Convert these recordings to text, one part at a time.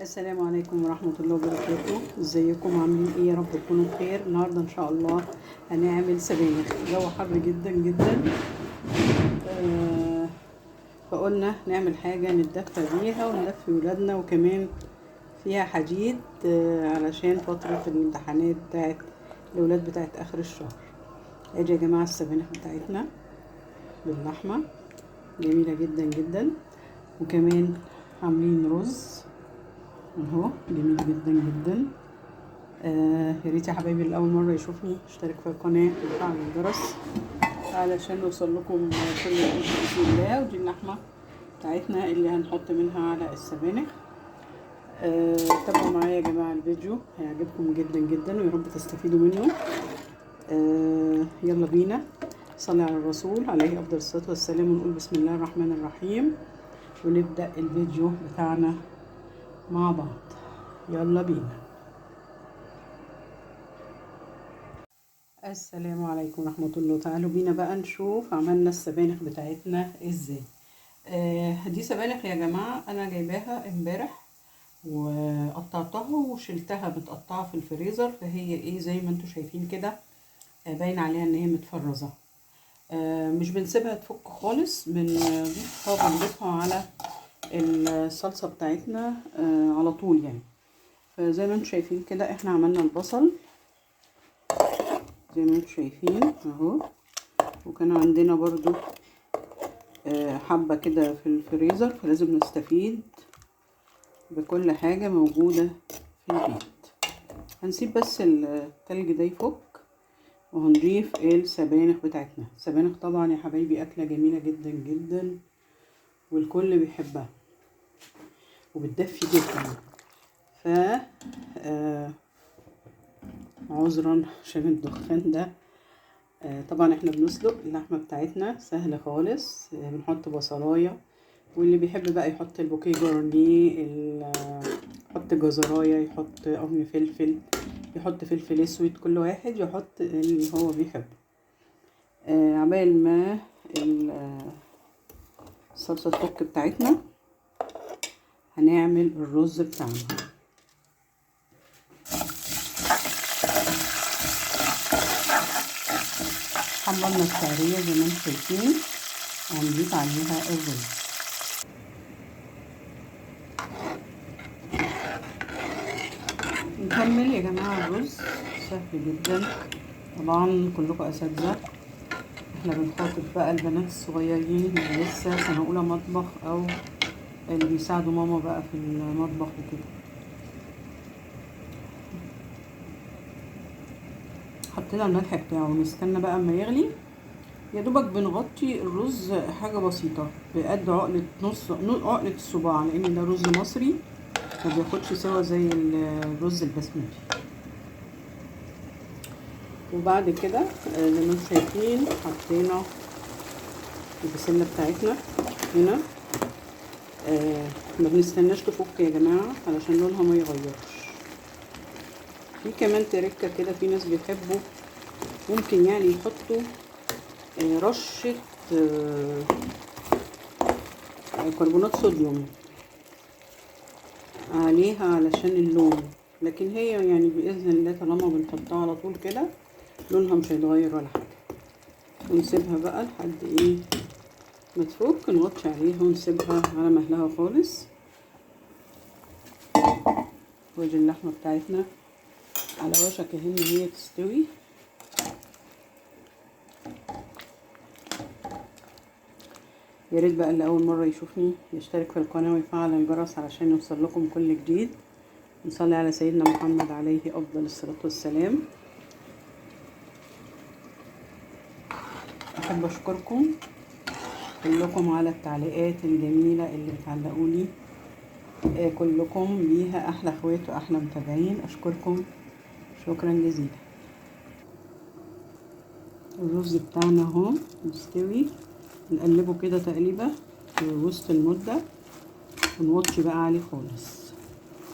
السلام عليكم ورحمة الله وبركاته. ازيكم عاملين ايه؟ يا رب تكونوا بخير. النهاردة ان شاء الله هنعمل سبانخ. الجو حر جدا جدا، فقلنا نعمل حاجة نتدفى بيها وندفي ولادنا، وكمان فيها حديد علشان فترة الامتحانات بتاعت الولاد بتاعت اخر الشهر. ادي يا جماعة السبانخ بتاعتنا باللحمة، جميلة جدا جدا. وكمان عاملين رز اهو جميل جدا جدا. يا ريت يا حبايبي اللي اول مره يشوفني اشترك في القناه وفعل الجرس علشان يوصل لكم كل جديد باذن الله. ودي اللحمه بتاعتنا اللي هنحط منها على السبانخ. تابعوا معايا يا جماعه، الفيديو هيعجبكم جدا جدا ويا رب تستفيدوا منه. يلا بينا صلي على الرسول عليه افضل الصلاه والسلام، ونقول بسم الله الرحمن الرحيم ونبدا الفيديو بتاعنا مع بعض. يلا بينا. السلام عليكم ورحمة الله. تعالوا بينا بقى نشوف عملنا السبانخ بتاعتنا ازاي. دي سبانخ يا جماعة انا جايباها امبارح وقطعتها وشلتها متقطعة في الفريزر، فهي ايه زي ما انتوا شايفين كده. باين عليها ان هي متفرزة. مش بنسيبها تفك خالص، بنضيفها على الصلصة بتاعتنا على طول يعني. فزي ما انتوا شايفين كده احنا عملنا البصل زي ما انتوا شايفين اهو، وكان عندنا برضو حبة كده في الفريزر، فلازم نستفيد بكل حاجة موجودة في البيت. هنسيب بس التلج ده يفك وهنضيف السبانخ بتاعتنا. السبانخ طبعا يا حبايبي أكلة جميلة جدا جدا والكل بيحبها وبتدفي جدا. ف عذرا عشان الدخان ده. طبعا احنا بنسلق اللحمة بتاعتنا سهل خالص. بنحط بصلاية، واللي بيحب بقى يحط البوكيه جرنيه، يحط جزراية، يحط قرن فلفل، يحط فلفل اسود، كل واحد يحط اللي هو بيحبه. عبال ما الصلصة الفك بتاعتنا هنعمل الرز بتاعنا. حمرنا الشعرية زي ما انتم شايفين وهنضيف عليها الرز. نكمل يا جماعة. الرز سهل جدا طبعا، كلكم اساتذة. احنا بنخاطب بقى البنات الصغيرين اللي لسه سنة اولى مطبخ او اللي بيساعدوا ماما بقى في المطبخ وكده. حطينا الملح بتاعه ونستنى بقى اما يغلي. يا دوبك بنغطي الرز حاجة بسيطة بقد عقلة الصباع، لان ده رز مصري ما بياخدش سوا زي الرز البسمتي. وبعد كده زي ما انتم شايفين حطينا البسلة بتاعتنا هنا. ما بنستناش تفك يا جماعة علشان لونها ما يغيرش. في كمان تركة كده، في ناس بيحبوا ممكن يعني يحطوا رشة كربونات صوديوم عليها علشان اللون، لكن هي يعني بإذن الله طالما بنحطها على طول كده لونها مش هيتغير ولا حاجة. ونسيبها بقى لحد ايه ما تفك، نغطي عليها ونسيبها على مهلها خالص. ودي اللحمة بتاعتنا على وشك ان هي تستوي. يا ريت بقى اللي اول مره يشوفني يشترك في القناه ويفعل الجرس علشان يوصل لكم كل جديد. نصلي على سيدنا محمد عليه افضل الصلاه والسلام. احب اشكركم كلكم على التعليقات الجميله اللي بتعلقوا لي، كلكم بيها احلى اخوات واحلى متابعين. اشكركم شكرا جزيلا. الرز بتاعنا اهو مستوي، نقلبه كده تقليبه في وسط المده ونوطي بقى عليه خالص،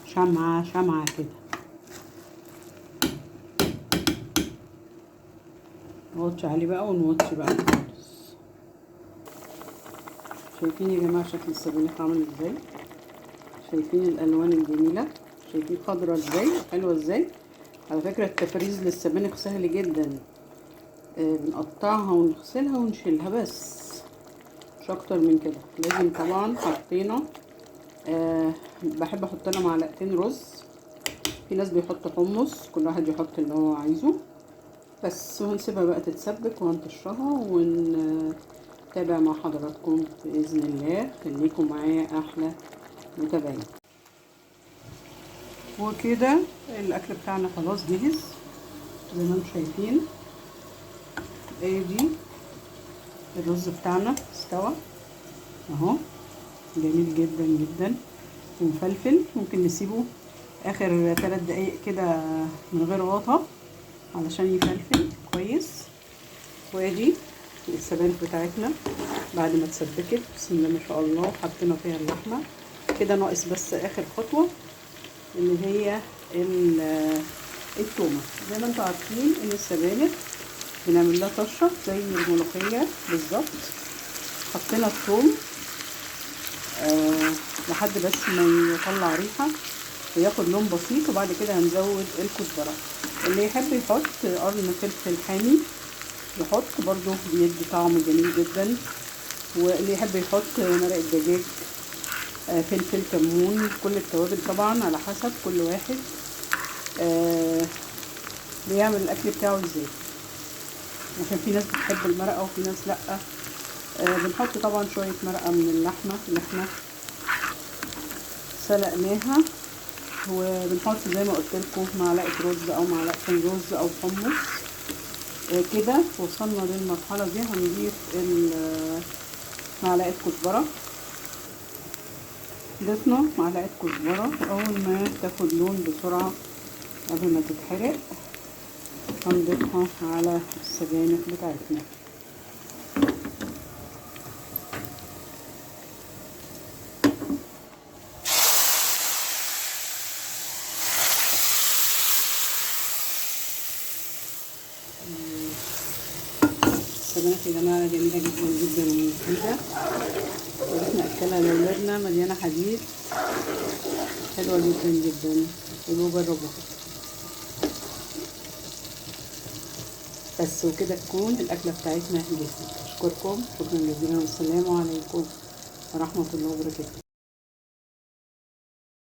شمعة شمعة كده. نوطي عليه بقى ونوطي بقى خالص. شايفين يا جماعة شكل السبانخ عامل ازاي؟ شايفين الالوان الجميله؟ شايفين خضرة ازاي، حلوه ازاي؟ على فكره التفريز للسبانخ سهل جدا. بنقطعها ونغسلها ونشيلها بس، مش اكتر من كده. لازم طبعا حطينا بحب احط لها معلقتين رز. في ناس بيحطوا حمص، كل واحد يحط اللي هو عايزه بس. وهنسيبها بقى تتسبك وهنطشها ونتابع مع حضراتكم باذن الله. خليكم معايا احلى متابعين. وكده الاكل بتاعنا خلاص جهز زي ما انتم شايفين. ادي الرز بتاعنا استوى اهو، جميل جدا جدا ومفلفل. ممكن نسيبه اخر 3 دقايق كده من غير غطا علشان يفلفل كويس. وادي السبانخ بتاعتنا بعد ما اتسبكت، بسم الله ما شاء الله، وحطينا فيها اللحمه. كده ناقص بس اخر خطوه اللي هي التومه. زي ما انتم عارفين ان السبانخ بنعمل لها طشه زي الملوخيه بالظبط. حطينا الثوم لحد بس ما يطلع ريحه وياخد لون بسيط، وبعد كده هنزود الكزبره. اللي يحب يحط قرن فلفل حامي يحط برضو، بيدي طعم جميل جدا. واللي يحب يحط مرق الدجاج، فلفل، كمون، كل التوابل طبعا على حسب كل واحد بيعمل الاكل بتاعه ازاي، عشان في ناس بتحب المرقه وفي ناس لا. بنحط طبعا شويه مرقه من اللحمه اللي احنا سلقناها، وبنحط زي ما قلت لكم معلقه رز او معلقتين رز او حمص. كده وصلنا للمرحله دي هنضيف معلقه كزبره. ضفنا معلقه كزبره، واول ما تاخد لون بسرعه قبل ما تتحرق هنضيفها على السبانخ بتاعتنا. السبانخ يا جماعه جميله جدا جدا ومفيده، واحنا اكلها لاولادنا، مليانه حديد، حلوه جدا جدا. وجربوها بس. وكده تكون الاكله بتاعتنا جاهزه. اشكركم شكرا جزيلا، والسلام عليكم ورحمه الله وبركاته.